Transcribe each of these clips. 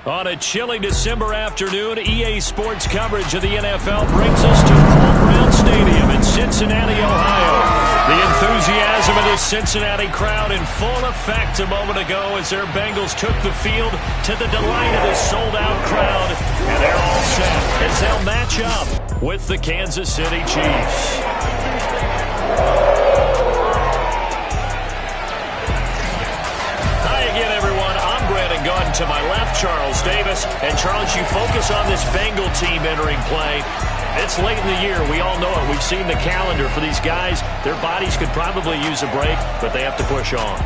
On a chilly December afternoon, EA Sports coverage of the NFL brings us to Paul Brown Stadium in Cincinnati, Ohio. The enthusiasm of this Cincinnati crowd in full effect a moment ago as their Bengals took the field to the delight of this sold-out crowd. And they're all set as they'll match up with the Kansas City Chiefs. Going to my left, Charles Davis. And, Charles, you focus on this Bengal team entering play. It's late in the year. We all know it. We've seen the calendar for these guys. Their bodies could probably use a break, but they have to push on.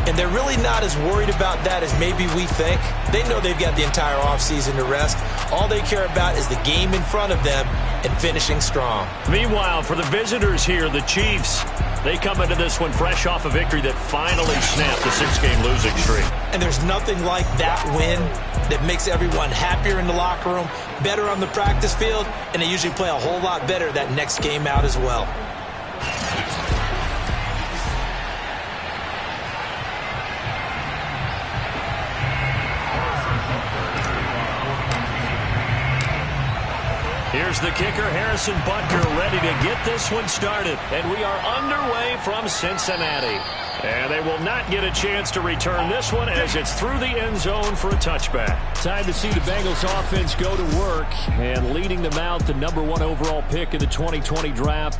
And they're really not as worried about that as maybe we think. They know they've got the entire offseason to rest. All they care about is the game in front of them and finishing strong. Meanwhile, for the visitors here, the Chiefs, they come into this one fresh off a victory that finally snapped the 6-game losing streak. And there's nothing like that win that makes everyone happier in the locker room, better on the practice field, and they usually play a whole lot better that next game out as well. Here's the kicker, Harrison Butker, ready to get this one started. And we are underway from Cincinnati. And they will not get a chance to return this one as it's through the end zone for a touchback. Time to see the Bengals offense go to work. And leading them out, the #1 overall pick in the 2020 draft,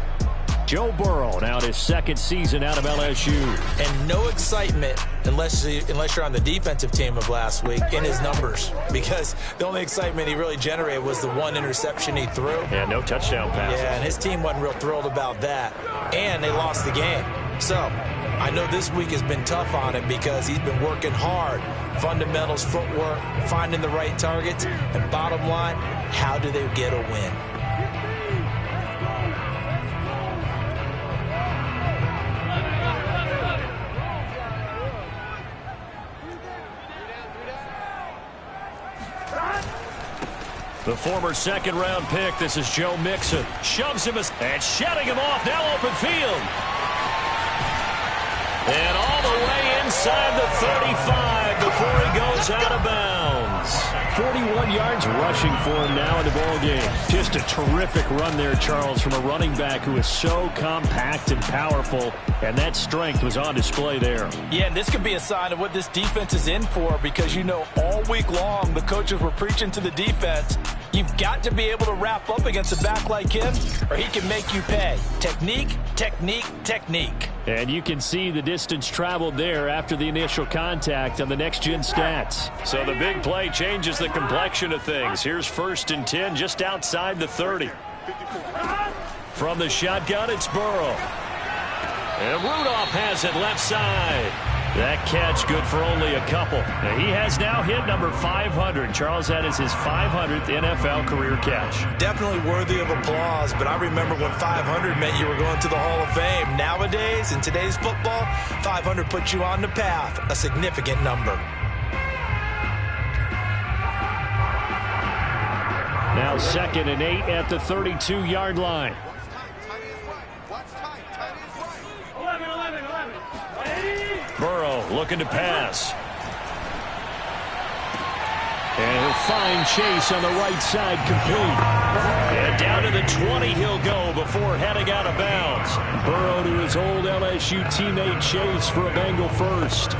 Joe Burrow, now in his second season out of LSU. And no excitement unless you're on the defensive team of last week in his numbers, because the only excitement he really generated was the one interception he threw. Yeah, no touchdown pass. Yeah, and his team wasn't real thrilled about that. And they lost the game. So I know this week has been tough on him because he's been working hard. Fundamentals, footwork, finding the right targets, and bottom line, how do they get a win? The former second-round pick, this is Joe Mixon. Shoves him and shutting him off, now open field. And all the way inside the 35 before he goes out of bounds. 41 yards rushing for him now in the ball game. Just a terrific run there, Charles, from a running back who is so compact and powerful, and that strength was on display there. Yeah, and this could be a sign of what this defense is in for, because you know all week long the coaches were preaching to the defense, you've got to be able to wrap up against a back like him or he can make you pay. Technique, technique, technique. And you can see the distance traveled there after the initial contact on the next-gen stats. So the big play changes the complexion of things. Here's 1st and 10 just outside the 30. From the shotgun, it's Burrow. And Rudolph has it left side. That catch good for only a couple. Now, he has now hit number 500. Charles, that is his 500th NFL career catch. Definitely worthy of applause, but I remember when 500 meant you were going to the Hall of Fame. Nowadays, in today's football, 500 puts you on the path, a significant number. Now 2nd and 8 at the 32-yard line. Burrow looking to pass. And he'll find Chase on the right side, complete. And down to the 20 he'll go before heading out of bounds. Burrow to his old LSU teammate Chase for a Bengal first.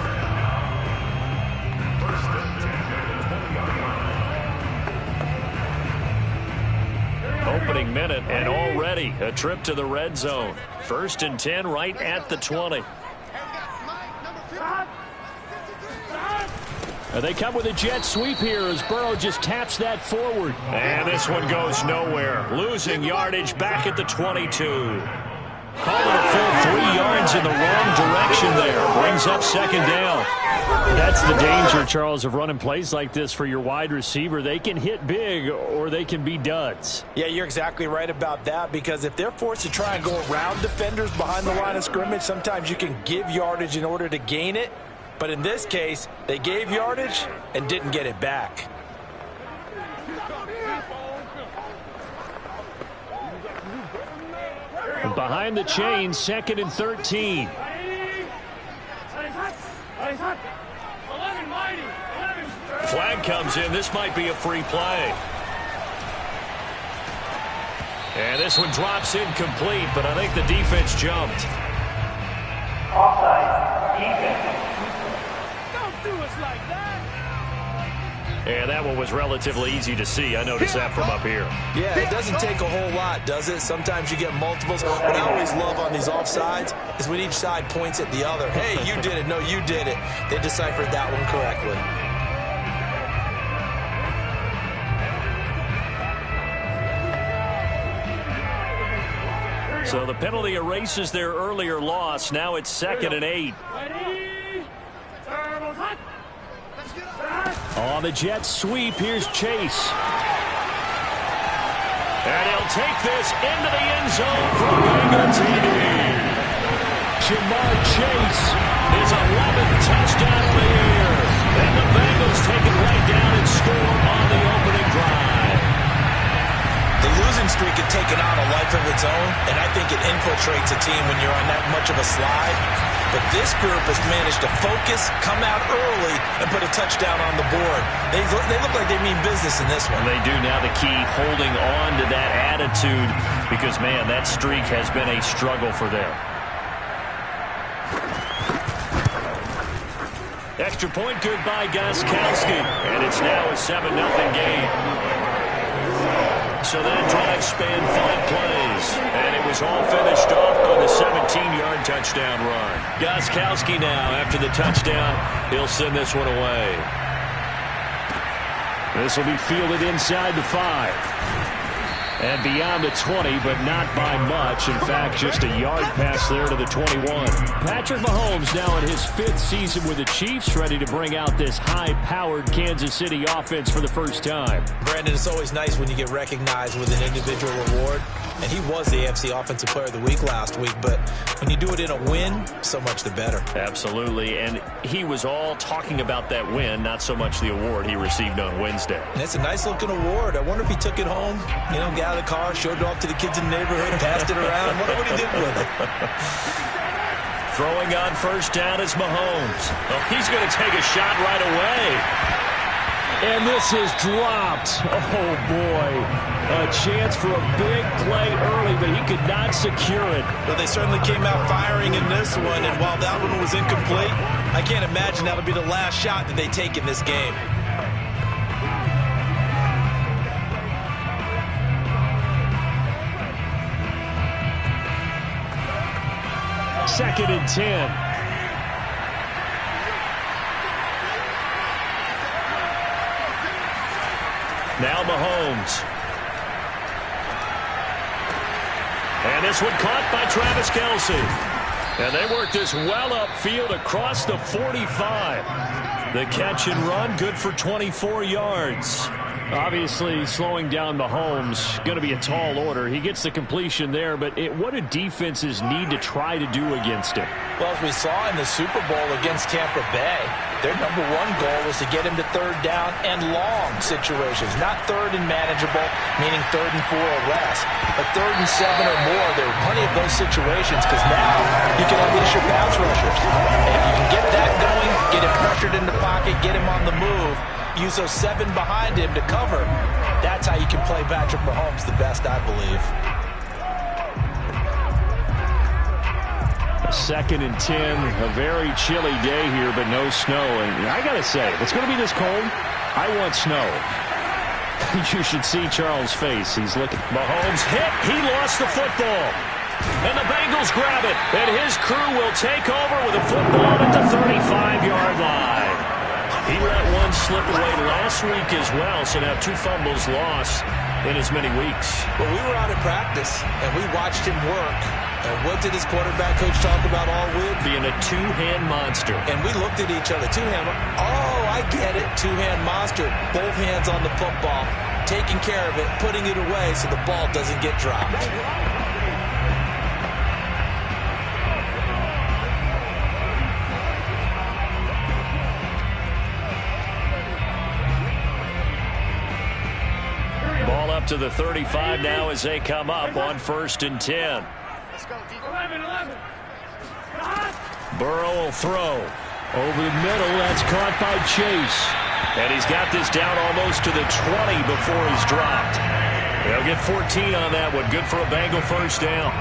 Opening minute, and already a trip to the red zone. 1st and 10 right at the 20. They come with a jet sweep here as Burrow just taps that forward. And this one goes nowhere. Losing yardage back at the 22. Calling a full 3 yards in the wrong direction there. Brings up 2nd down. That's the danger, Charles, of running plays like this for your wide receiver. They can hit big or they can be duds. Yeah, you're exactly right about that, because if they're forced to try and go around defenders behind the line of scrimmage, sometimes you can give yardage in order to gain it. But in this case, they gave yardage and didn't get it back. Behind the chains, 2nd and 13. Flag comes in. This might be a free play. And this one drops incomplete, but I think the defense jumped. Offside. Defense. Don't do us like that. And that one was relatively easy to see. I noticed that from up here. Yeah, it doesn't take a whole lot, does it? Sometimes you get multiples. What I always love on these offsides is when each side points at the other. Hey, you did it. No, you did it. They deciphered that one correctly. So the penalty erases their earlier loss. Now it's 2nd and 8. On the Jets sweep, here's Chase. And he'll take this into the end zone from Wh0aTV. Jamar Chase, his 11th touchdown of the year. And the Bengals take it right down and score on the opening drive. The losing streak had taken on a life of its own, and I think it infiltrates a team when you're on that much of a slide. But this group has managed to focus, come out early, and put a touchdown on the board. They look like they mean business in this one. They do. Now the key, holding on to that attitude, because, man, that streak has been a struggle for them. Extra point good by Gostkowski, and it's now a 7-0 game. So that drive spanned 5 plays, and it was all finished off by the 17-yard touchdown run. Gostkowski now, after the touchdown, he'll send this one away. This will be fielded inside the 5. And beyond the 20, but not by much. In fact, just a yard pass there to the 21. Patrick Mahomes now in his 5th season with the Chiefs, ready to bring out this high-powered Kansas City offense for the first time. Brandon, it's always nice when you get recognized with an individual award. And he was the AFC Offensive Player of the Week last week. But when you do it in a win, so much the better. Absolutely. And he was all talking about that win, not so much the award he received on Wednesday. And it's a nice-looking award. I wonder if he took it home, got out of the car, showed it off to the kids in the neighborhood, passed it around. I wonder what he did with it. Throwing on first down is Mahomes. Oh, he's going to take a shot right away. And this is dropped. Oh, boy. A chance for a big play early, but he could not secure it. But they certainly came out firing in this one, and while that one was incomplete, I can't imagine that'll be the last shot that they take in this game. Second and 10. Now Mahomes. And this one caught by Travis Kelce. And they worked this well upfield across the 45. The catch and run, good for 24 yards. Obviously, slowing down Mahomes, going to be a tall order. He gets the completion there, but what do defenses need to try to do against him? Well, as we saw in the Super Bowl against Tampa Bay, their #1 goal was to get him to 3rd down and long situations. Not 3rd and manageable, meaning 3rd and 4 or less, but 3rd and 7 or more. There are plenty of those situations because now you can unleash your pass rushers. And if you can get that going, get him pressured in the pocket, get him on the move, use those 7 behind him to cover. That's how you can play Patrick Mahomes the best, I believe. 2nd and 10, a very chilly day here, but no snow. And I got to say, if it's going to be this cold, I want snow. You should see Charles' face. He's looking. Mahomes hit. He lost the football. And the Bengals grab it. And his crew will take over with a football at the 35-yard line. He let one slip away last week as well, so now 2 fumbles lost in as many weeks. Well, we were out at practice, and we watched him work. And what did his quarterback coach talk about all week? Being a 2-hand monster. And we looked at each other. 2-hand. Oh, I get it. 2-hand monster. Both hands on the football, taking care of it, putting it away so the ball doesn't get dropped. Ball up to the 35 now as they come up on 1st and 10. Burrow will throw. Over the middle, that's caught by Chase. And he's got this down almost to the 20 before he's dropped. They'll get 14 on that one. Good for a Bengal first down.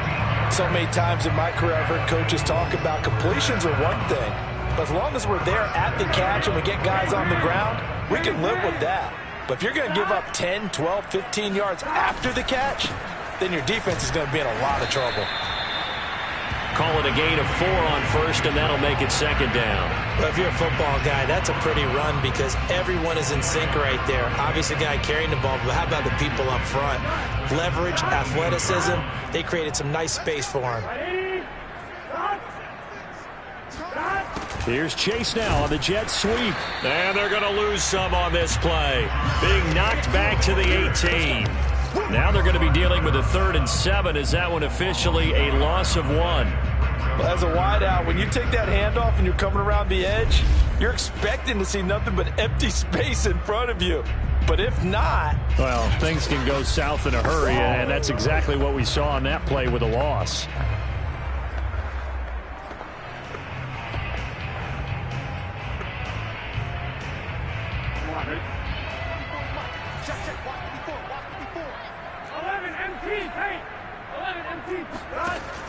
So many times in my career I've heard coaches talk about completions are one thing. But as long as we're there at the catch and we get guys on the ground, we can live with that. But if you're going to give up 10, 12, 15 yards after the catch, then your defense is going to be in a lot of trouble. Call it a gain of 4 on first, and that'll make it second down. Well, if you're a football guy, that's a pretty run because everyone is in sync right there. Obviously, the guy carrying the ball, but how about the people up front? Leverage, athleticism, they created some nice space for him. Here's Chase now on the jet sweep. And they're going to lose some on this play. Being knocked back to the 18. Now they're going to be dealing with a 3rd and 7. Is that one officially a loss of 1? Well, as a wideout, when you take that handoff and you're coming around the edge, you're expecting to see nothing but empty space in front of you. But if not... Well, things can go south in a hurry, and that's exactly what we saw on that play with a loss.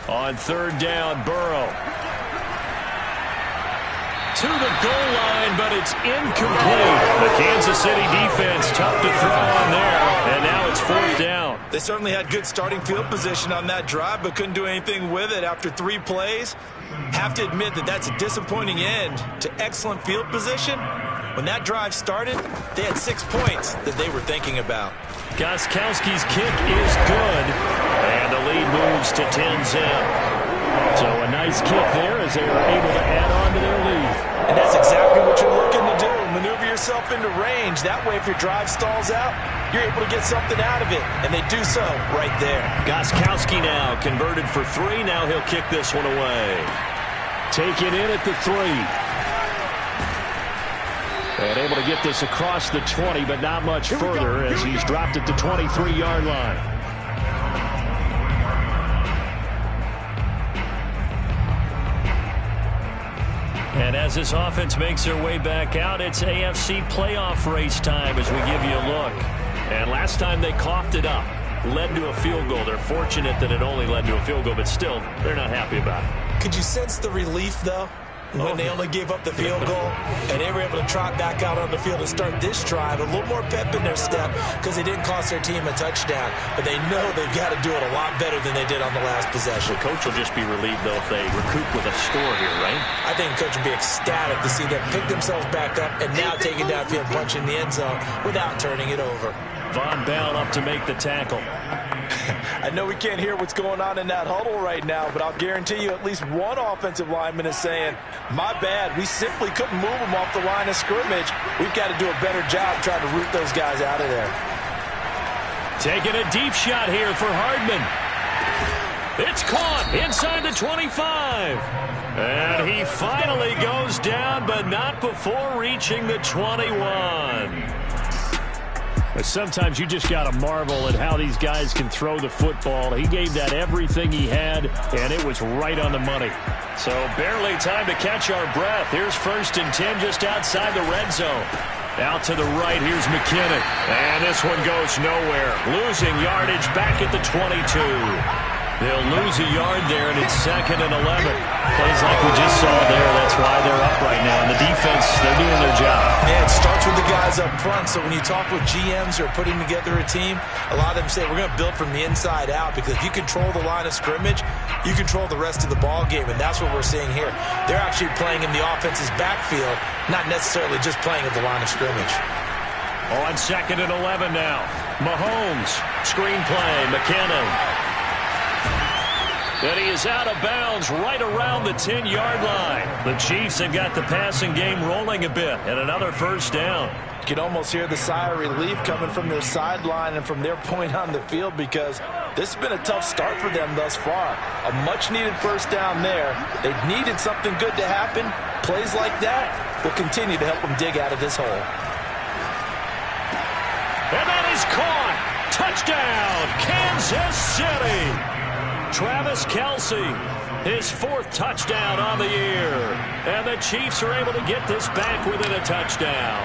On 3rd down, Burrow. To the goal line, but it's incomplete. The Kansas City defense tough to throw on there, and now it's 4th down. They certainly had good starting field position on that drive, but couldn't do anything with it after 3 plays. Have to admit that that's a disappointing end to excellent field position. When that drive started, they had 6 points that they were thinking about. Gostkowski's kick is good, and the lead moves to 10-zip. So a nice kick there as they were able to add on to their lead. And that's exactly what you're looking to do. Maneuver yourself into range. That way, if your drive stalls out, you're able to get something out of it. And they do so right there. Gostkowski now converted for 3. Now he'll kick this one away. Taken in at the 3. And able to get this across the 20, but not much further as he's dropped at the 23-yard line. And as this offense makes their way back out, it's AFC playoff race time as we give you a look. And last time they coughed it up, led to a field goal. They're fortunate that it only led to a field goal, but still, they're not happy about it. Could you sense the relief, though, when they only gave up the field goal and they were able to trot back out on the field and start this drive? A little more pep in their step because they didn't cost their team a touchdown, but they know they've got to do it a lot better than they did on the last possession. The coach will just be relieved, though, if they recoup with a score here, right? I think the coach will be ecstatic to see them pick themselves back up and now take it downfield, punch in the end zone without turning it over. Von Bell up to make the tackle. I know we can't hear what's going on in that huddle right now, but I'll guarantee you at least one offensive lineman is saying, my bad, we simply couldn't move them off the line of scrimmage. We've got to do a better job trying to root those guys out of there. Taking a deep shot here for Hardman. It's caught inside the 25. And he finally goes down, but not before reaching the 21. But sometimes you just got to marvel at how these guys can throw the football. He gave that everything he had, and it was right on the money. So barely time to catch our breath. Here's 1st and 10 just outside the red zone. Out to the right, here's McKinnon. And this one goes nowhere. Losing yardage back at the 22. They'll lose a yard there, and it's 2nd and 11. Plays like we just saw there. That's why they're up right now. And the defense, they're doing their job. Yeah, it starts with the guys up front. So when you talk with GMs who are putting together a team, a lot of them say we're going to build from the inside out because if you control the line of scrimmage, you control the rest of the ball game, and that's what we're seeing here. They're actually playing in the offense's backfield, not necessarily just playing at the line of scrimmage. On 2nd and 11 now. Mahomes, screen play, McKinnon. And he is out of bounds right around the 10-yard line. The Chiefs have got the passing game rolling a bit, and another 1st down. You can almost hear the sigh of relief coming from their sideline and from their point on the field because this has been a tough start for them thus far. A much-needed 1st down there. They needed something good to happen. Plays like that will continue to help them dig out of this hole. And that is caught. Touchdown, Kansas City. Travis Kelce His 4th touchdown on the year. And the Chiefs are able to get this back within a touchdown.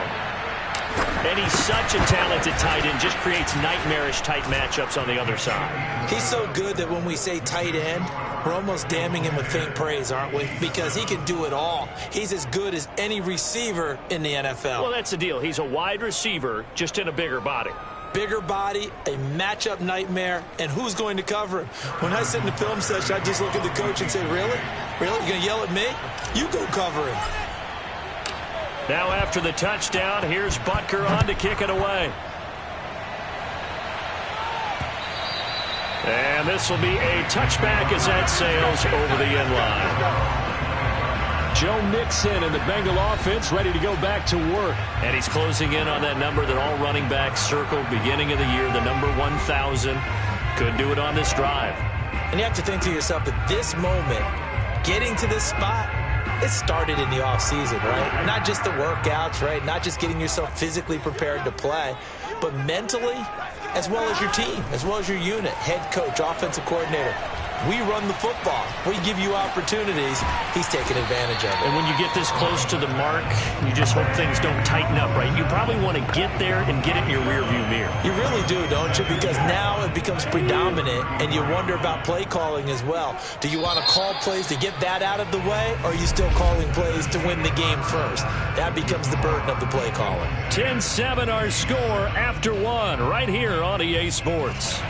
And he's such a talented tight end, just creates nightmarish-type matchups on the other side. He's so good that when we say tight end, we're almost damning him with faint praise, aren't we? Because he can do it all. He's as good as any receiver in the NFL. Well, that's the deal. He's a wide receiver, just in a bigger body. Bigger body, a matchup nightmare, and who's going to cover him? When I sit in the film session, I just look at the coach and say, really? Really? You're going to yell at me? You go cover him. Now after the touchdown, here's Butker on to kick it away. And this will be a touchback as that sails over the end line. Joe Mixon and the Bengal offense ready to go back to work. And he's closing in on that number that all running backs circled beginning of the year, the number 1,000. Could do it on this drive. And you have to think to yourself at this moment, getting to this spot, it started in the offseason, right? Not just the workouts, right? Not just getting yourself physically prepared to play, but mentally, as well as your team, as well as your unit, head coach, offensive coordinator. We run the football. We give you opportunities. He's taking advantage of it. And when you get this close to the mark, you just hope things don't tighten up, right? You probably want to get there and get it in your rearview mirror. You really do, don't you? Because now it becomes predominant, and you wonder about play calling as well. Do you want to call plays to get that out of the way, or are you still calling plays to win the game first? That becomes the burden of the play calling. 10-7 our score after one, right here on EA Sports.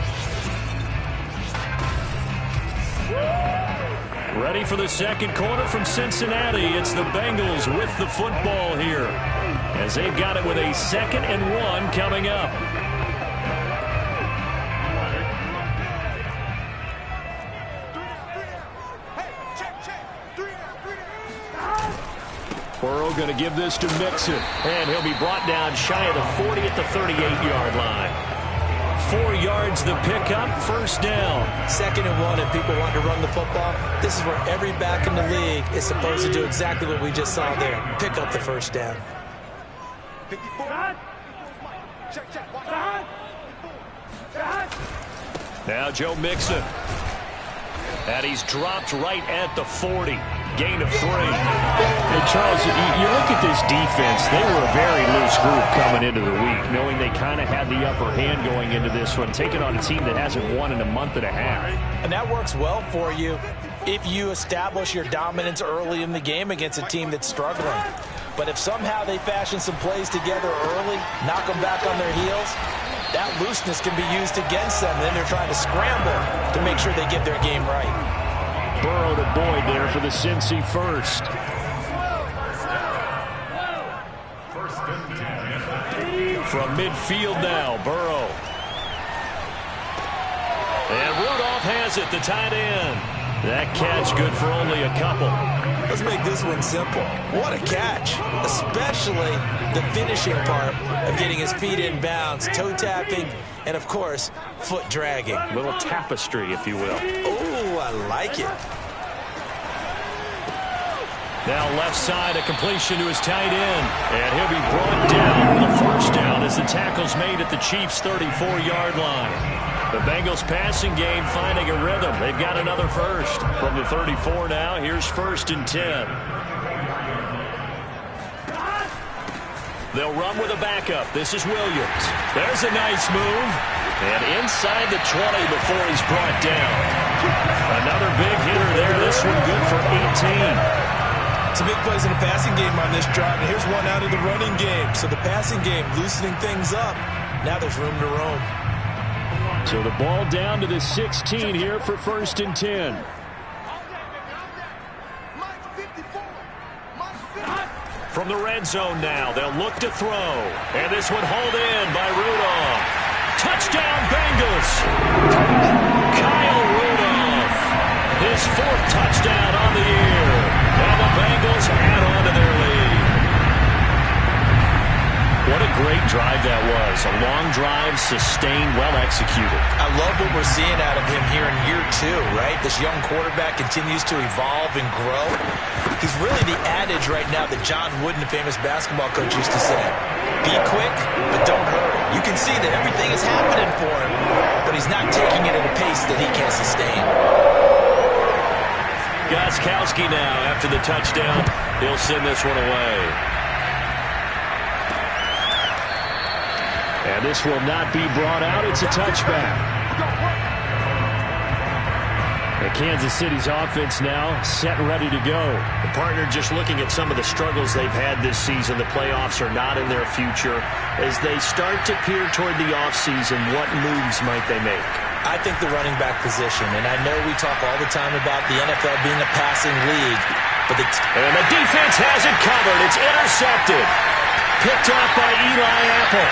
Ready for the second quarter from Cincinnati. It's the Bengals with the football here, as they've got it with a 2nd and 1 coming up. Burrow going to give this to Mixon, and he'll be brought down shy of the 40 at the 38-yard line. 4 yards the pickup, 1st down. 2nd and 1, and people want to run the football. This is where every back in the league is supposed to do exactly what we just saw there. Pick up the 1st down. Now Joe Mixon. And he's dropped right at the 40. Gain of 3. Hey, Charles, you look at this defense. They were a very loose group coming into the week, knowing they kind of had the upper hand going into this one, taking on a team that hasn't won in a month and a half. And that works well for you if you establish your dominance early in the game against a team that's struggling. But if somehow they fashion some plays together early, knock them back on their heels, that looseness can be used against them. And then they're trying to scramble to make sure they get their game right. Burrow to Boyd there for the Cincy first. From midfield now, Burrow. And Rudolph has it, the tight end. That catch good for only a couple. Let's make this one simple. What a catch, especially the finishing part of getting his feet in bounds, toe tapping, and of course, foot dragging. A little tapestry, if you will. Oh, I like it. Now left side, a completion to his tight end. And he'll be brought down with a 1st down as the tackle's made at the Chiefs' 34-yard line. The Bengals passing game finding a rhythm. They've got another 1st. From the 34 now, here's 1st and 10. They'll run with a backup. This is Williams. There's a nice move. And inside the 20 before he's brought down. Another big hitter there. This one good for 18. Some big plays in the passing game on this drive, and here's one out of the running game. So the passing game loosening things up. Now there's room to roam. So the ball down to the 16 here for 1st and 10. From the red zone now, they'll look to throw. And this one hauled in by Rudolph. Touchdown Bengals! Kyle Rudolph, his 4th touchdown on the year. And the Bengals add on to their lead. What a great drive that was. A long drive, sustained, well executed. I love what we're seeing out of him here in year 2, right? This young quarterback continues to evolve and grow. He's really the adage right now that John Wooden, the famous basketball coach, used to say. Be quick, but don't hurry. You can see that everything is happening for him, but he's not taking it at a pace that he can't sustain. Gostkowski now after the touchdown. He'll send this one away. And this will not be brought out. It's a touchback. And Kansas City's offense now set and ready to go. The partner just looking at some of the struggles they've had this season. The playoffs are not in their future. As they start to peer toward the offseason, what moves might they make? I think the running back position, and I know we talk all the time about the NFL being a passing league, but and the defense has it covered. It's intercepted. Picked off by Eli Apple.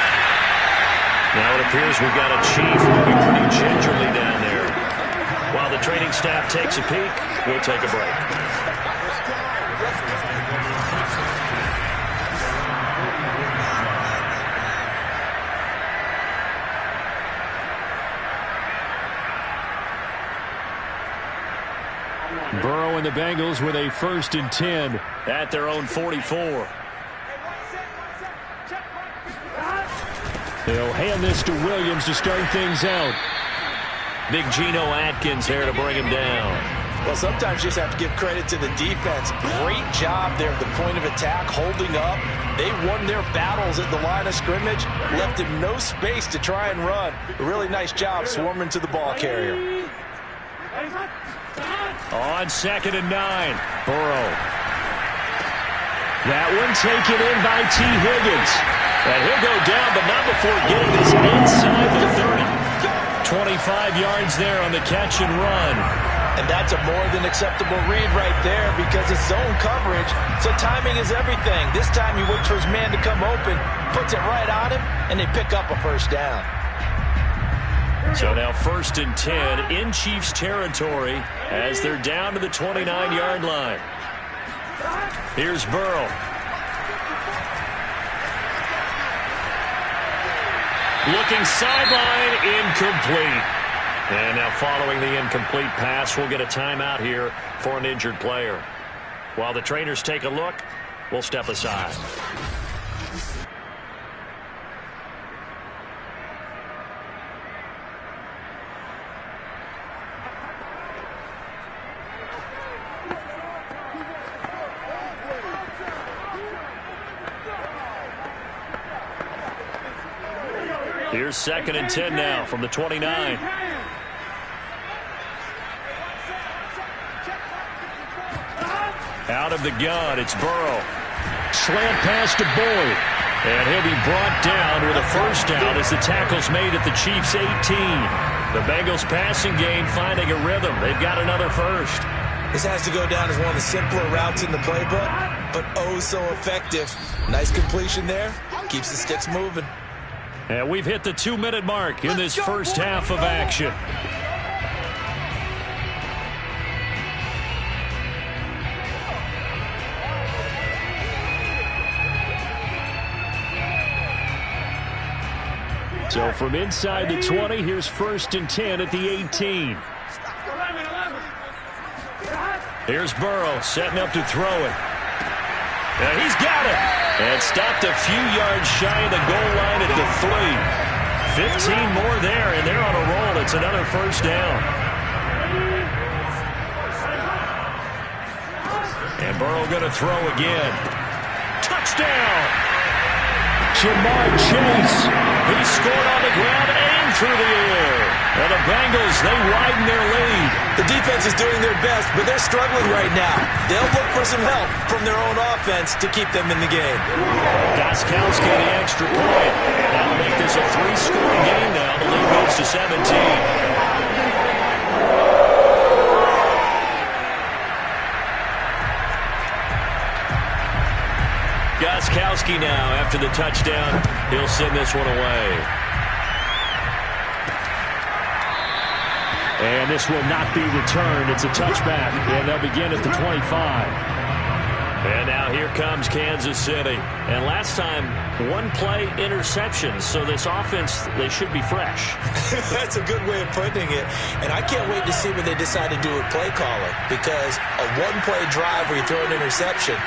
Now it appears we've got a Chief moving pretty gingerly down there. While the training staff takes a peek, we'll take a break. Burrow and the Bengals with a 1st and 10 at their own 44. They'll hand this to Williams to start things out. Big Geno Atkins there to bring him down. Well, sometimes you just have to give credit to the defense. Great job there at the point of attack, holding up. They won their battles at the line of scrimmage, left him no space to try and run. A really nice job swarming to the ball carrier. On 2nd and 9, Burrow. That one taken in by T. Higgins. And he'll go down, but not before getting this inside the 30. 25 yards there on the catch and run. And that's a more than acceptable read right there because it's zone coverage, so timing is everything. This time he waits for his man to come open, puts it right on him, and they pick up a 1st down. So now 1st and 10 in Chiefs territory as they're down to the 29-yard line. Here's Burrow. Looking sideline, incomplete. And now following the incomplete pass, we'll get a timeout here for an injured player. While the trainers take a look, we'll step aside. Here's 2nd and 10 now from the 29. Out of the gun, it's Burrow. Slant pass to Boyd. And he'll be brought down with a 1st down as the tackle's made at the Chiefs' 18. The Bengals passing game finding a rhythm. They've got another 1st. This has to go down as one of the simpler routes in the playbook, but oh so effective. Nice completion there. Keeps the sticks moving. And we've hit the 2-minute mark in this first half of action. So from inside the 20, here's 1st and 10 at the 18. Here's Burrow setting up to throw it. And he's got it. And stopped a few yards shy of the goal line at the 3. 15 more there, and they're on a roll. It's another 1st down. And Burrow going to throw again. Touchdown! Jamar Chase. He scored on the ground and through the air. And the Bengals, they widen their lead. The defense is doing their best, but they're struggling right now. They'll look for some help from their own offense to keep them in the game. Gostkowski the extra point. That'll make this a 3-scoring game now. The lead goes to 17. Gostkowski now after the touchdown. He'll send this one away. And this will not be returned. It's a touchback, and they'll begin at the 25. And now here comes Kansas City. And last time, 1-play interceptions. So this offense, they should be fresh. That's a good way of putting it. And I can't wait to see what they decide to do with play calling. Because a 1-play drive where you throw an interception,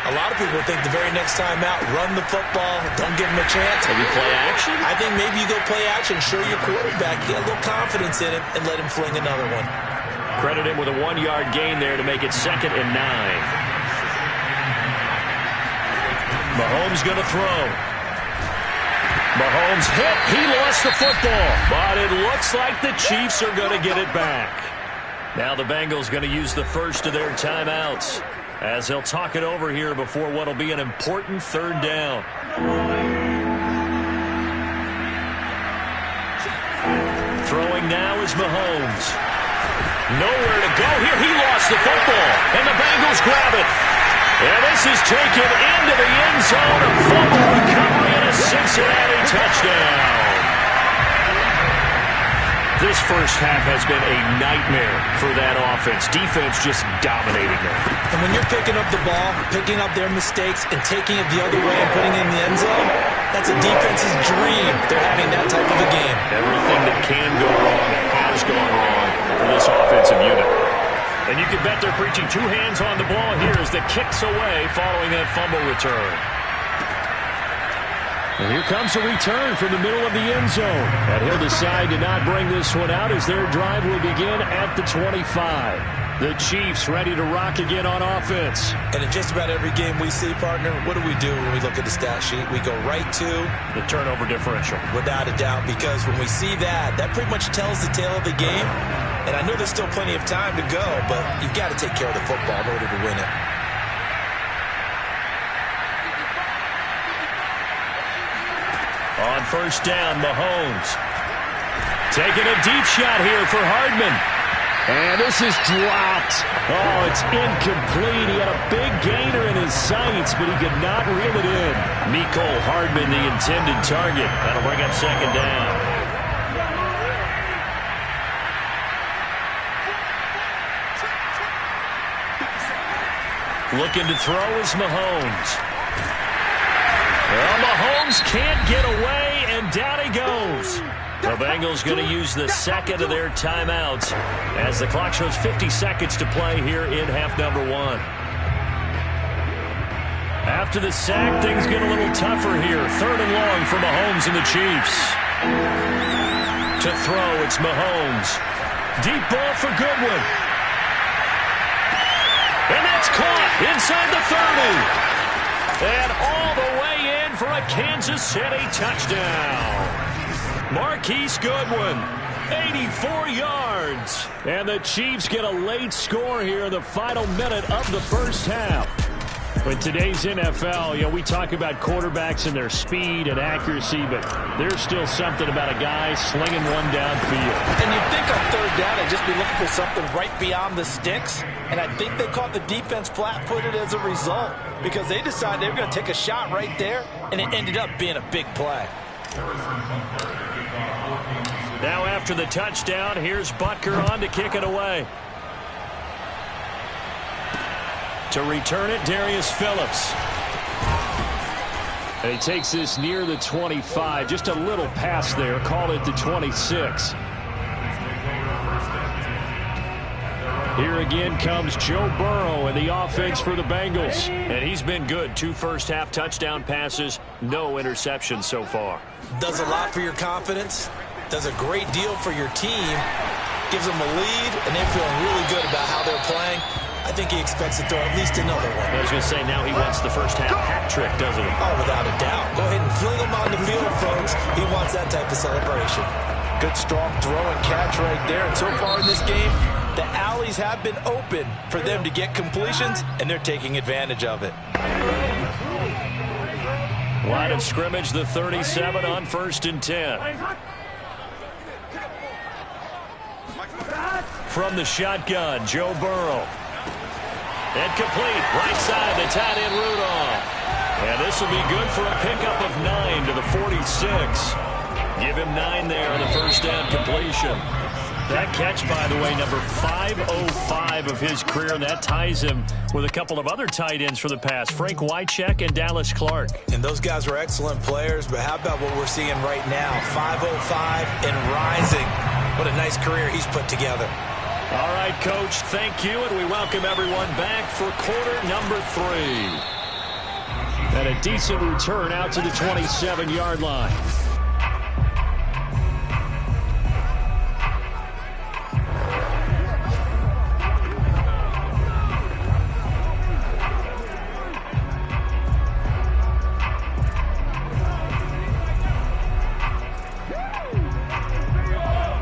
a lot of people think the very next time out, run the football, don't give them a chance. Maybe play action? I think maybe you go play action, show your quarterback, get a little confidence in him, and let him fling another one. Credit him with a 1-yard gain there to make it 2nd and 9. Mahomes going to throw. Mahomes hit. He lost the football. But it looks like the Chiefs are going to get it back. Now the Bengals going to use the first of their timeouts as they'll talk it over here before what will be an important 3rd down. Throwing now is Mahomes. Nowhere to go here. He lost the football, and the Bengals grab it. And this is taken into the end zone. A fumble recovery and a Cincinnati touchdown. This first half has been a nightmare for that offense. Defense just dominating them. And when you're picking up the ball, picking up their mistakes, and taking it the other way and putting it in the end zone, that's a defense's dream. They're having that type of a game. Everything that can go wrong has gone wrong for this offensive unit. And you can bet they're preaching 2 hands on the ball here as the kick's away following that fumble return. And here comes a return from the middle of the end zone. And he'll decide to not bring this one out as their drive will begin at the 25. The Chiefs ready to rock again on offense. And in just about every game we see, partner, what do we do when we look at the stat sheet? We go right to the turnover differential. Without a doubt, because when we see that, that pretty much tells the tale of the game. And I know there's still plenty of time to go, but you've got to take care of the football in order to win it. On first down, Mahomes. Taking a deep shot here for Hardman. And this is dropped. Oh, it's incomplete. He had a big gainer in his sights, but he could not reel it in. Mecole Hardman, the intended target. That'll bring up 2nd down. Looking to throw is Mahomes. Well, Mahomes can't get away, and down he goes. The Bengals going to use the 2nd of their timeouts as the clock shows 50 seconds to play here in half number 1. After the sack, things get a little tougher here. 3rd and long for Mahomes and the Chiefs. To throw, it's Mahomes. Deep ball for Goodwin. And that's caught inside the 30. And all the way in for a Kansas City touchdown. Marquise Goodwin, 84 yards. And the Chiefs get a late score here in the final minute of the first half. In today's NFL, we talk about quarterbacks and their speed and accuracy, but there's still something about a guy slinging one downfield. And you'd think on 3rd down they'd just be looking for something right beyond the sticks. And I think they caught the defense flat-footed as a result because they decided they were going to take a shot right there, and it ended up being a big play. Now after the touchdown, here's Butker on to kick it away. To return it, Darius Phillips. And he takes this near the 25. Just a little pass there. Call it the 26. Here again comes Joe Burrow and the offense for the Bengals. And he's been good. 2 first-half touchdown passes. No interceptions so far. Does a lot for your confidence. Does a great deal for your team. Gives them a lead, and they're feeling really good about how they're playing. I think he expects to throw at least another one. I was going to say, now he wants the first-half hat trick, doesn't he? Oh, without a doubt. Go ahead and fling him on the field, folks. He wants that type of celebration. Good, strong throw and catch right there. And so far in this game, the alleys have been open for them to get completions, and they're taking advantage of it. Line of scrimmage, the 37 on 1st and 10. From the shotgun, Joe Burrow. And complete, right side, the tight end Rudolph. And this will be good for a pickup of 9 to the 46. Give him 9 there on the first down completion. That catch, by the way, number 505 of his career, and that ties him with a couple of other tight ends for the past, Frank Wycheck and Dallas Clark. And those guys were excellent players, but how about what we're seeing right now? 505 and rising. What a nice career he's put together. All right, Coach, thank you, and we welcome everyone back for quarter number 3. And a decent return out to the 27-yard line.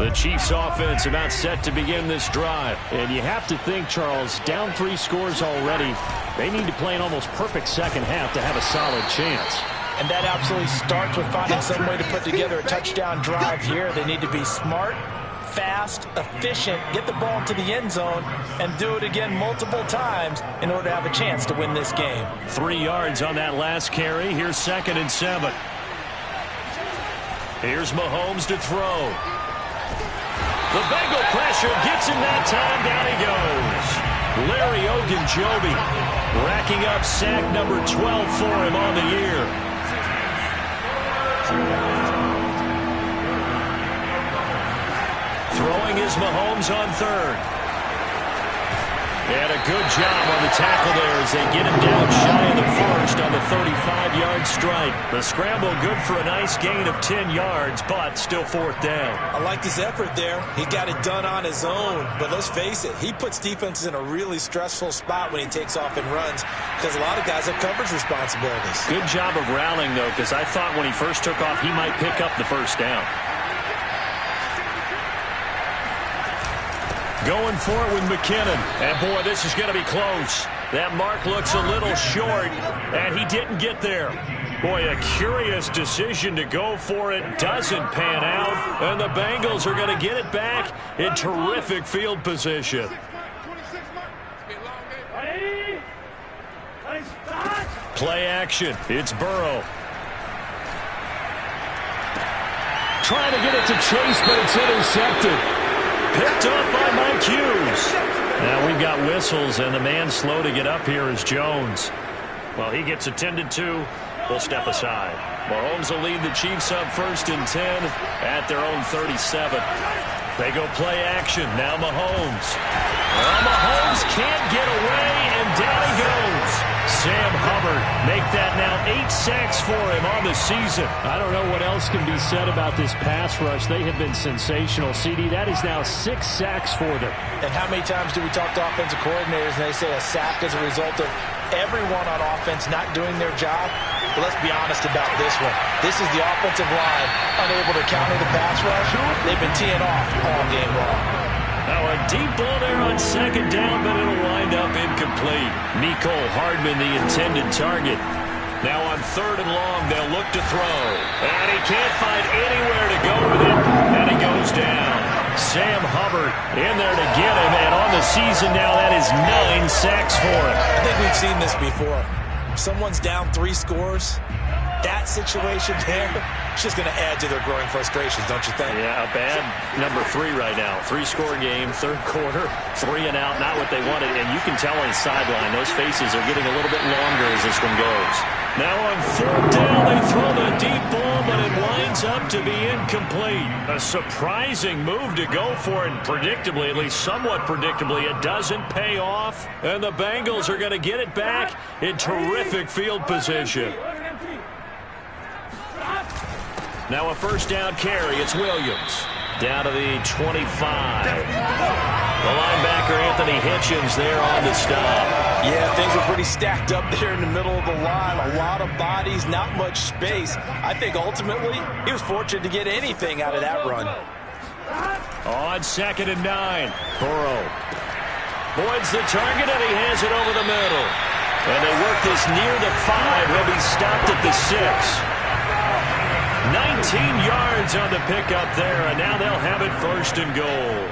The Chiefs offense about set to begin this drive. And you have to think, Charles, down 3 scores already. They need to play an almost perfect second half to have a solid chance. And that absolutely starts with finding some way to put together a touchdown drive here. They need to be smart, fast, efficient, get the ball to the end zone, and do it again multiple times in order to have a chance to win this game. 3 yards on that last carry. Here's 2nd and 7. Here's Mahomes to throw. The Bengal pressure gets him that time. Down he goes. Larry Ogunjobi racking up sack number 12 for him on the year. Throwing is Mahomes on 3rd. And a good job on the tackle there as they get him down shy of the 1st on the 35-yard strike. The scramble good for a nice gain of 10 yards, but still 4th down. I like his effort there. He got it done on his own. But let's face it, he puts defenses in a really stressful spot when he takes off and runs because a lot of guys have coverage responsibilities. Good job of rallying, though, because I thought when he first took off, he might pick up the 1st down. Going for it with McKinnon. And, boy, this is going to be close. That mark looks a little short, and he didn't get there. Boy, a curious decision to go for it. Doesn't pan out, and the Bengals are going to get it back in terrific field position. Play action. It's Burrow. Trying to get it to Chase, but it's intercepted. Picked up by Mike Hughes. Now we've got whistles, and the man slow to get up here is Jones. Well, he gets attended to. We'll step aside. Mahomes will lead the Chiefs up 1st and 10 at their own 37. They go play action. Now Mahomes. Well, Mahomes can't get away, and down he goes. Sam Hubbard make that now 8 sacks for him on the season. I don't know what else can be said about this pass rush. They have been sensational. CD, that is now 6 sacks for them. And how many times do we talk to offensive coordinators and they say a sack is a result of everyone on offense not doing their job? But let's be honest about this one. This is the offensive line unable to counter the pass rush. They've been teeing off all game long. Now a deep ball there on 2nd down, but it'll wind up incomplete. Mecole Hardman, the intended target. Now on 3rd and long, they'll look to throw. And he can't find anywhere to go with it, and he goes down. Sam Hubbard in there to get him, and on the season now, that is 9 sacks for him. I think we've seen this before. Someone's down 3 scores. That situation there, it's just going to add to their growing frustrations, don't you think? Yeah, a bad number 3 right now. 3-score game, 3rd quarter, 3 and out, not what they wanted. And you can tell on the sideline, those faces are getting a little bit longer as this one goes. Now on 4th down, they throw the deep ball, but it winds up to be incomplete. A surprising move to go for it, and predictably, at least somewhat predictably, it doesn't pay off. And the Bengals are going to get it back in terrific field position. Now a 1st down carry. It's Williams. Down to the 25. The linebacker, Anthony Hitchens, there on the stop. Yeah, things were pretty stacked up there in the middle of the line. A lot of bodies, not much space. I think ultimately he was fortunate to get anything out of that run. On 2nd and 9. Burrow. Boyd's the target, and he has it over the middle. And they work this near the 5. He'll be stopped at the 6. 19 yards on the pickup there, and now they'll have it 1st and goal.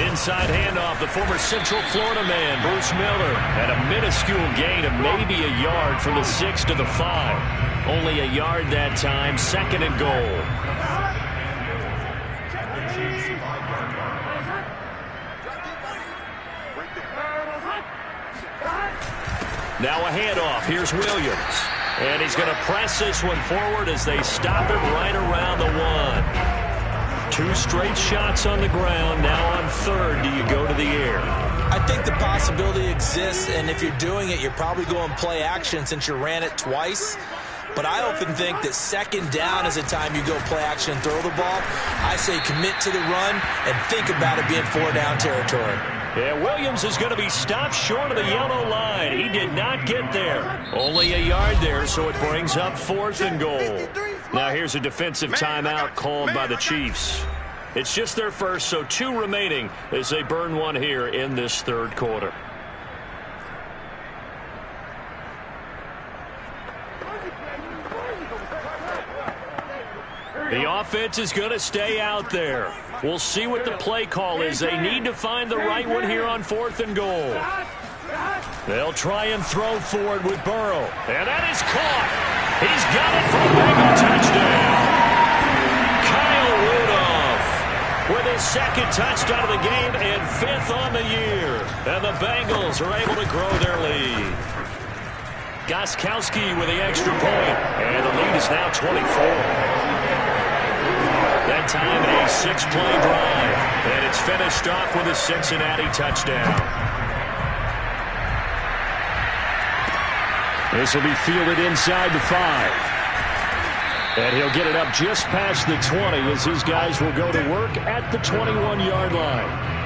Inside handoff, the former Central Florida man, Bruce Miller, had a minuscule gain of maybe a yard from the 6 to the 5. Only a yard that time, 2nd and goal. Now a handoff. Here's Williams. And he's going to press this one forward as they stop him right around the 1. 2 straight shots on the ground. Now on 3rd, do you go to the air? I think the possibility exists, and if you're doing it, you're probably going play action since you ran it twice. But I often think that 2nd down is a time you go play action and throw the ball. I say commit to the run and think about it being 4-down territory. Yeah, Williams is going to be stopped short of the yellow line. He did not get there. Only a yard there, so it brings up 4th and goal. Now here's a defensive timeout called by the Chiefs. It's just their first, so 2 remaining as they burn one here in this third quarter. The offense is going to stay out there. We'll see what the play call is. They need to find the right one here on 4th and goal. They'll try and throw for it with Burrow. And that is caught. He's got it for a Bengal touchdown. Kyle Rudolph with his 2nd touchdown of the game and 5th on the year. And the Bengals are able to grow their lead. Gostkowski with the extra point. And the lead is now 24. That time a 6-play drive. And it's finished off with a Cincinnati touchdown. This will be fielded inside the 5. And he'll get it up just past the 20 as his guys will go to work at the 21-yard line.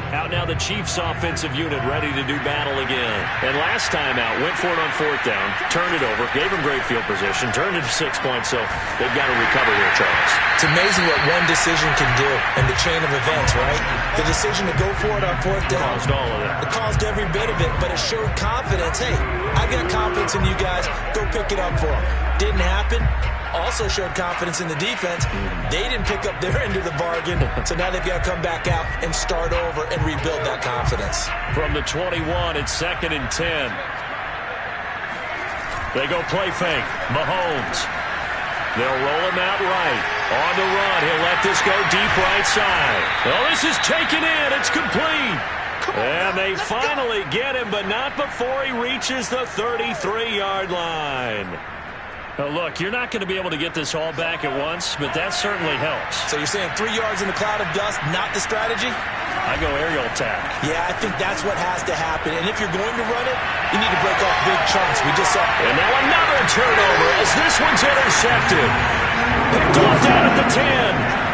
Out now the Chiefs offensive unit ready to do battle again. And last time out, went for it on 4th down, turned it over, gave him great field position, turned it to 6 points, so they've got to recover here, Charles. It's amazing what one decision can do in the chain of events, right? The decision to go for it on 4th down. Caused all of that. It caused every bit of it, but it showed confidence. Hey, I got confidence in you guys. Go pick it up for them. Didn't happen. Also showed confidence in the defense. They didn't pick up their end of the bargain, so now they've got to come back out and start over and rebuild that confidence. From the 21, it's 2nd and 10. They go play fake. Mahomes. They'll roll him out right. On the run, he'll let this go deep right side. Oh, this is taken in. It's complete. And they finally get him, but not before he reaches the 33-yard line. Now, look, you're not going to be able to get this all back at once, but that certainly helps. So you're saying 3 yards in a cloud of dust, not the strategy? I go aerial attack. Yeah, I think that's what has to happen. And if you're going to run it, you need to break off big chunks. We just saw. And now another turnover as this one's intercepted. Picked off down at the 10.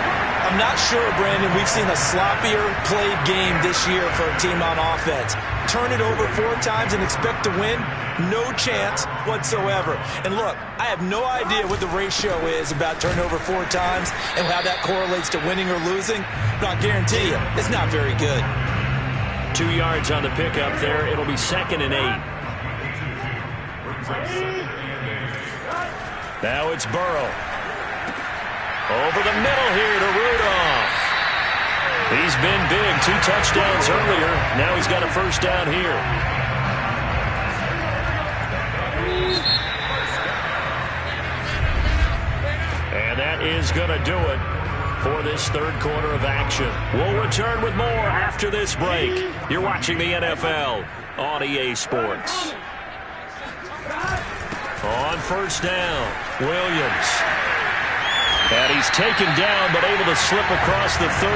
I'm not sure, Brandon, we've seen a sloppier played game this year for a team on offense. Turn it over 4 times and expect to win? No chance whatsoever. And look, I have no idea what the ratio is about turnover 4 times and how that correlates to winning or losing. But I'll guarantee you, it's not very good. 2 yards on the pickup there. It'll be 2nd and 8. Now it's Burrow. Over the middle here to Rudolph. He's been big. 2 touchdowns earlier. Now he's got a 1st down here. And that is going to do it for this third quarter of action. We'll return with more after this break. You're watching the NFL on EA Sports. On 1st down, Williams. And he's taken down, but able to slip across the 35.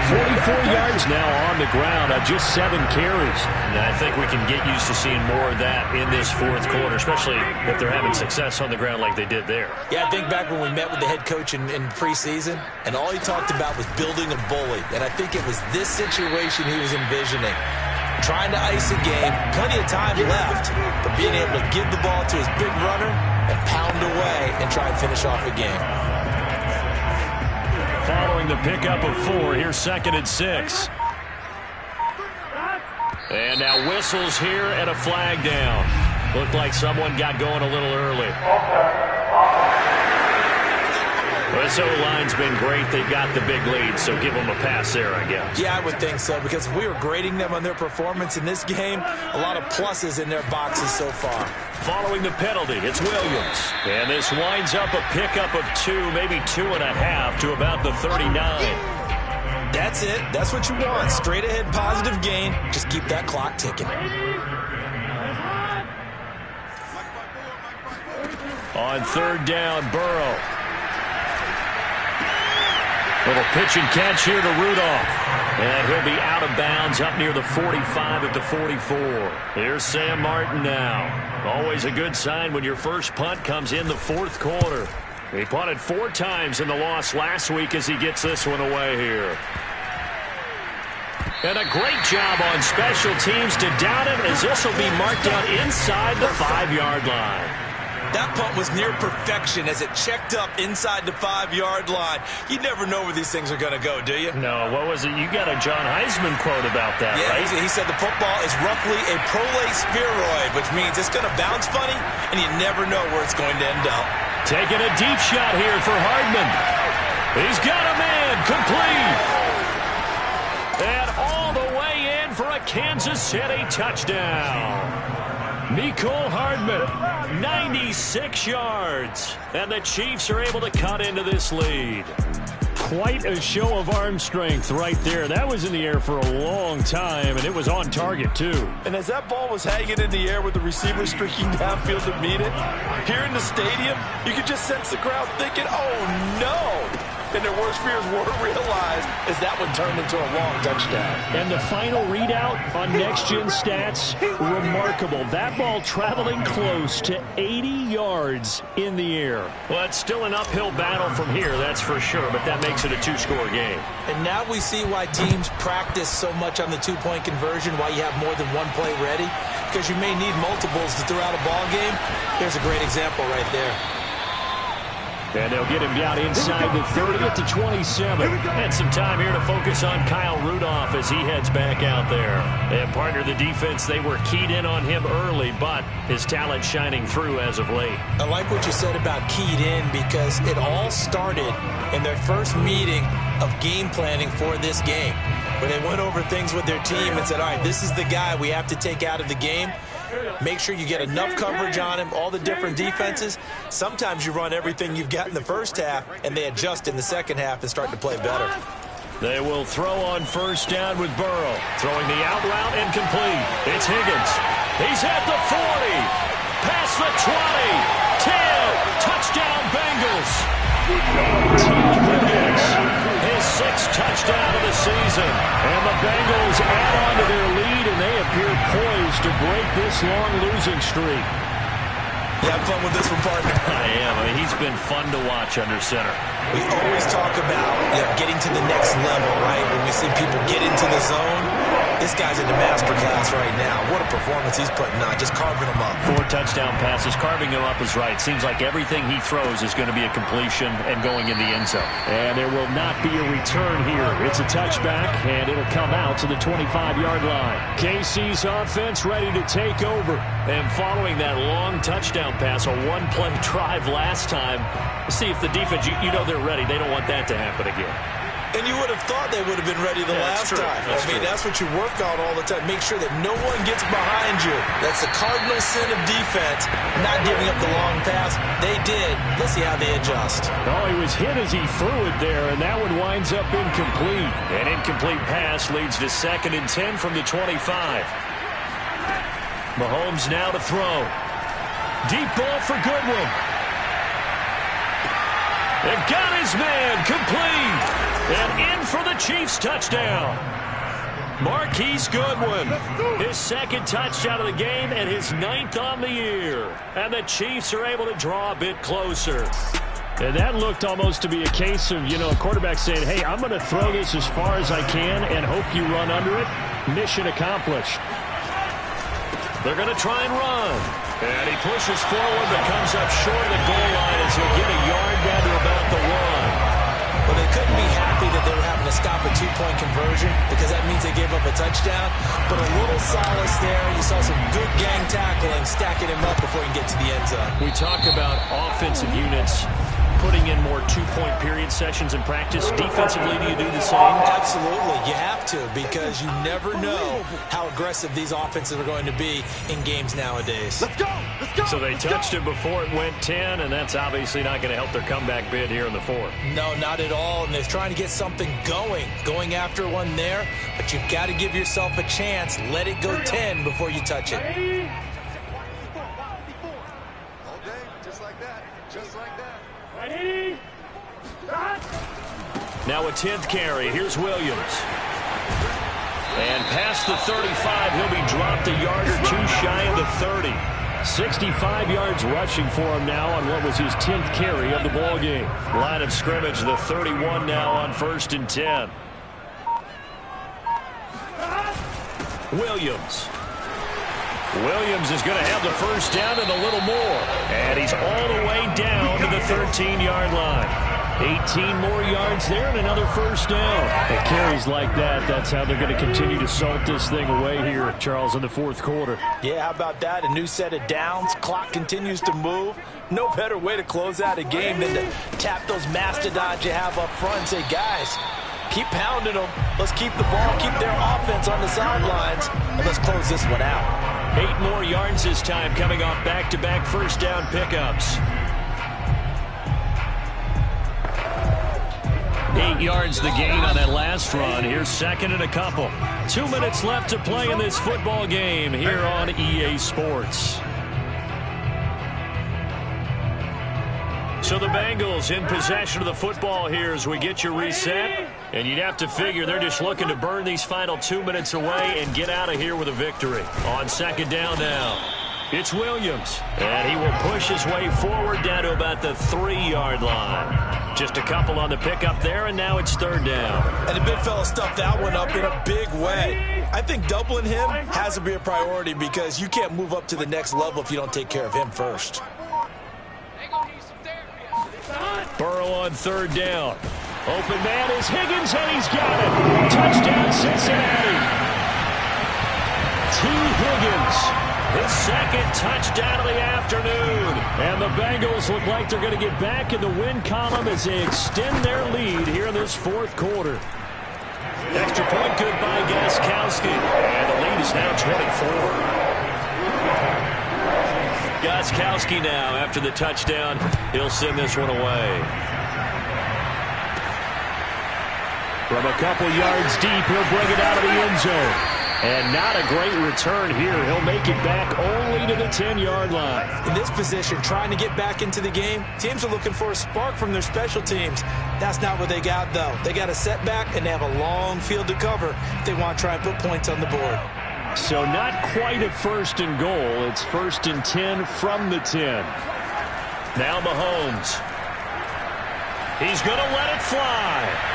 44 yards now on the ground on just 7 carries. And I think we can get used to seeing more of that in this 4th quarter, especially if they're having success on the ground like they did there. Yeah, I think back when we met with the head coach in preseason, and all he talked about was building a bully. And I think it was this situation he was envisioning. Trying to ice a game, plenty of time left, but being able to give the ball to his big runner and pound away and try and finish off a game. Following the pickup of 4, here's 2nd and 6. And now whistles here and a flag down. Looked like someone got going a little early. This O-line's been great. They've got the big lead, so give them a pass there, I guess. Yeah, I would think so, because if we were grading them on their performance in this game, a lot of pluses in their boxes so far. Following the penalty, it's Williams. And this winds up a pickup of 2, maybe 2.5 to about the 39. That's it. That's what you want. Straight ahead positive gain. Just keep that clock ticking. On 3rd down, Burrow. Little pitch and catch here to Rudolph. And he'll be out of bounds up near the 45 at the 44. Here's Sam Martin now. Always a good sign when your first punt comes in the 4th quarter. He punted 4 times in the loss last week as he gets this one away here. And a great job on special teams to down him as this will be marked out inside the 5-yard line. That punt was near perfection as it checked up inside the 5-yard line. You never know where these things are going to go, do you? No, what was it? You got a John Heisman quote about that, yeah, right? He said the football is roughly a prolate spheroid, which means it's going to bounce funny, and you never know where it's going to end up. Taking a deep shot here for Hardman. He's got a man, complete. And all the way in for a Kansas City touchdown. Mecole Hardman, 96 yards. And the Chiefs are able to cut into this lead. Quite a show of arm strength right there. That was in the air for a long time, and it was on target, too. And as that ball was hanging in the air with the receiver streaking downfield to meet it, here in the stadium, you could just sense the crowd thinking, oh, no. And their worst fears were realized as that one turned into a long touchdown. And the final readout on next-gen stats, remarkable. That ball traveling close to 80 yards in the air. Well, it's still an uphill battle from here, that's for sure, but that makes it a 2-score game. And now we see why teams practice so much on the 2-point conversion, why you have more than one play ready, because you may need multiples to throw out a ball game. Here's a great example right there. And they'll get him down inside the 30 at the 27. And some time here to focus on Kyle Rudolph as he heads back out there. And partner, the defense, they were keyed in on him early, but his talent shining through as of late. I like what you said about keyed in because it all started in their first meeting of game planning for this game, where they went over things with their team and said, all right, this is the guy we have to take out of the game. Make sure you get enough coverage on him, all the different defenses. Sometimes you run everything you've got in the first half, and they adjust in the second half and start to play better. They will throw on first down with Burrow. Throwing the out route incomplete. It's Higgins. He's at the 40. Past the 20. 10. Touchdown Bengals. His 6th touchdown of the season. And the Bengals add on to their lead, and they appear poised to break this long losing streak. You have fun with this one, partner? I am. I mean, he's been fun to watch under center. We always talk about getting to the next level, right? When we see people get into the zone, this guy's in the master class right now. What a performance he's putting on, just carving them up. 4 touchdown passes. Carving him up is right. Seems like everything he throws is going to be a completion and going in the end zone. And there will not be a return here. It's a touchback, and it'll come out to the 25-yard line. KC's offense ready to take over. And following that long touchdown pass, a one-play drive last time, see if the defense, you know they're ready. They don't want that to happen again. And you would have thought they would have been ready the last time. That's what you work on all the time. Make sure that no one gets behind you. That's the cardinal sin of defense, not giving up the long pass. They did. Let's see how they adjust. Oh, he was hit as he threw it there, and that one winds up incomplete. An incomplete pass leads to 2nd and 10 from the 25. Mahomes now to throw. Deep ball for Goodwin. They've got his man, complete. And in for the Chiefs touchdown. Marquise Goodwin, his 2nd touchdown of the game and his 9th on the year. And the Chiefs are able to draw a bit closer. And that looked almost to be a case of, a quarterback saying, hey, I'm going to throw this as far as I can and hope you run under it. Mission accomplished. They're going to try and run. And he pushes forward but comes up short of the goal line as he'll get a yard down to about the 1. Well, they couldn't be happy that they were having to stop a 2-point conversion because that means they gave up a touchdown. But a little solace there. You saw some good gang tackling, stacking him up before he can get to the end zone. We talk about offensive units putting in more 2-point period sessions in practice. Defensively, do you do the same? Absolutely. You have to because you never know how aggressive these offenses are going to be in games nowadays. Let's go! Let's go! So they touched it before it went 10, and that's obviously not going to help their comeback bid here in the 4th. No, not at all. And they're trying to get something going after one there. But you've got to give yourself a chance. Let it go 10 before you touch it. All day, just like that. Just like that. Ready? Start. Now a 10th carry. Here's Williams. And past the 35, he'll be dropped a yard or 2 shy of the 30. 65 yards rushing for him now on what was his 10th carry of the ball game. Line of scrimmage, the 31 now on 1st and 10. Williams. Williams is going to have the first down and a little more. And he's all the way down to the 13-yard line. 18 more yards there and another first down. It carries like that. That's how they're going to continue to salt this thing away here, Charles, in the fourth quarter. Yeah, how about that? A new set of downs. Clock continues to move. No better way to close out a game than to tap those mastodons you have up front and say, guys, keep pounding them. Let's keep the ball, keep their offense on the sidelines, and let's close this one out. 8 more yards this time coming off back-to-back first down pickups. 8 yards the gain on that last run. Here's second and a couple. 2 minutes left to play in this football game here on EA Sports. So the Bengals in possession of the football here as we get you reset. And you'd have to figure they're just looking to burn these final 2 minutes away and get out of here with a victory. On second down now, it's Williams. And he will push his way forward down to about the 3-yard line. Just a couple on the pickup there, and now it's third down. And the big fella stuffed that one up in a big way. I think doubling him has to be a priority because you can't move up to the next level if you don't take care of him first. Burrow on third down. Open man is Higgins, and he's got it. Touchdown, Cincinnati. T. Higgins. His second touchdown of the afternoon. And the Bengals look like they're going to get back in the win column as they extend their lead here in this fourth quarter. Extra point good by Gostkowski. And the lead is now 24. Gostkowski now after the touchdown. He'll send this one away. From a couple yards deep, he'll bring it out of the end zone. And not a great return here. He'll make it back only to the 10-yard line. In this position, trying to get back into the game, teams are looking for a spark from their special teams. That's not what they got, though. They got a setback, and they have a long field to cover if they want to try and put points on the board. So not quite a first and goal. It's first and 10 from the 10. Now Mahomes. He's going to let it fly.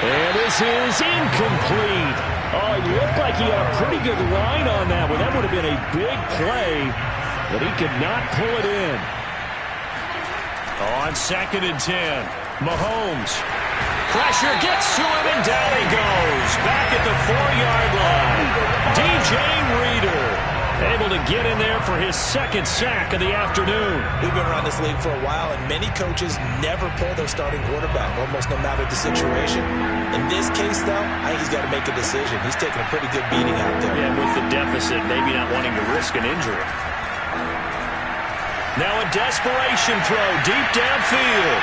And this is incomplete. Oh, it looked like he had a pretty good line on that one. That would have been a big play, but he could not pull it in. On second and 10, Mahomes. Pressure gets to him, and down he goes. Back at the 4-yard line. DJ Reader able to get in there for his second sack of the afternoon. We've been around this league for a while, and many coaches never pull their starting quarterback, almost no matter the situation. In this case, though, I think he's got to make a decision. He's taking a pretty good beating out there. Yeah, with the deficit, maybe not wanting to risk an injury. Now a desperation throw deep downfield.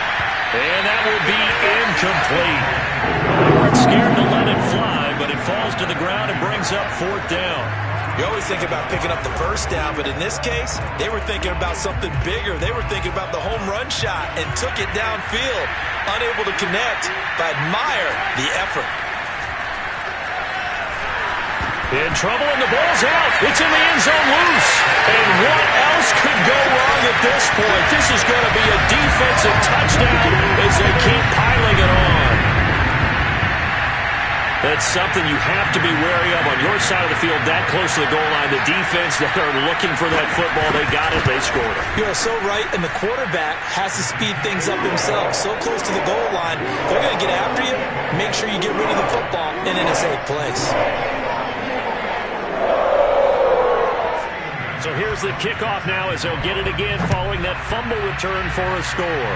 And that will be incomplete. They weren't scared to let it fly, but it falls to the ground and brings up fourth down. You always think about picking up the first down, but in this case, they were thinking about something bigger. They were thinking about the home run shot and took it downfield. Unable to connect, but admire the effort. In trouble, and the ball's out. It's in the end zone loose. And what else could go wrong at this point? This is going to be a defensive touchdown as they keep piling it on. That's something you have to be wary of on your side of the field, that close to the goal line. The defense, they're looking for that football. They got it. They scored it. You are so right, and the quarterback has to speed things up himself. So close to the goal line, they're going to get after you. Make sure you get rid of the football and in a safe place. So here's the kickoff now as they'll get it again following that fumble return for a score.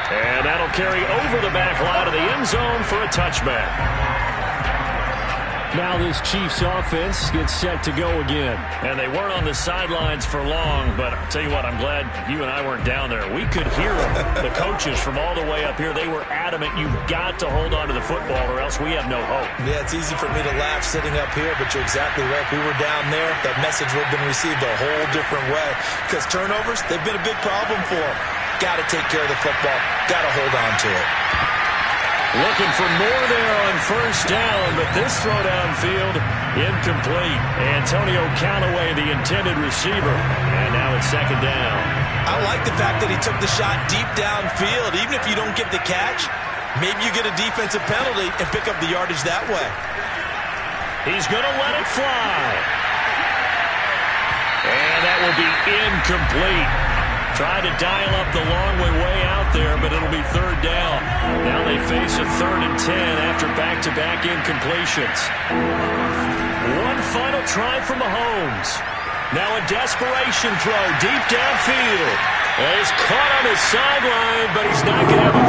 And that'll carry over the back line of the end zone for a touchback. Now this Chiefs offense gets set to go again. And they weren't on the sidelines for long, but I'll tell you what, I'm glad you and I weren't down there. We could hear them, the coaches from all the way up here. They were adamant, you've got to hold on to the football or else we have no hope. Yeah, it's easy for me to laugh sitting up here, but you're exactly right. If we were down there, that message would have been received a whole different way. Because turnovers, they've been a big problem for them. Got to take care of the football. Got to hold on to it. Looking for more there on first down, but this throw downfield, incomplete. Antonio Callaway, the intended receiver, and now it's second down. I like the fact that he took the shot deep downfield. Even if you don't get the catch, maybe you get a defensive penalty and pick up the yardage that way. He's going to let it fly. And that will be incomplete. Tried to dial up the long way out there, but it'll be third down. Now they face a 3rd and 10 after back-to-back incompletions. One final try for Mahomes. Now a desperation throw deep downfield. And he's caught on his sideline, but he's not going to have a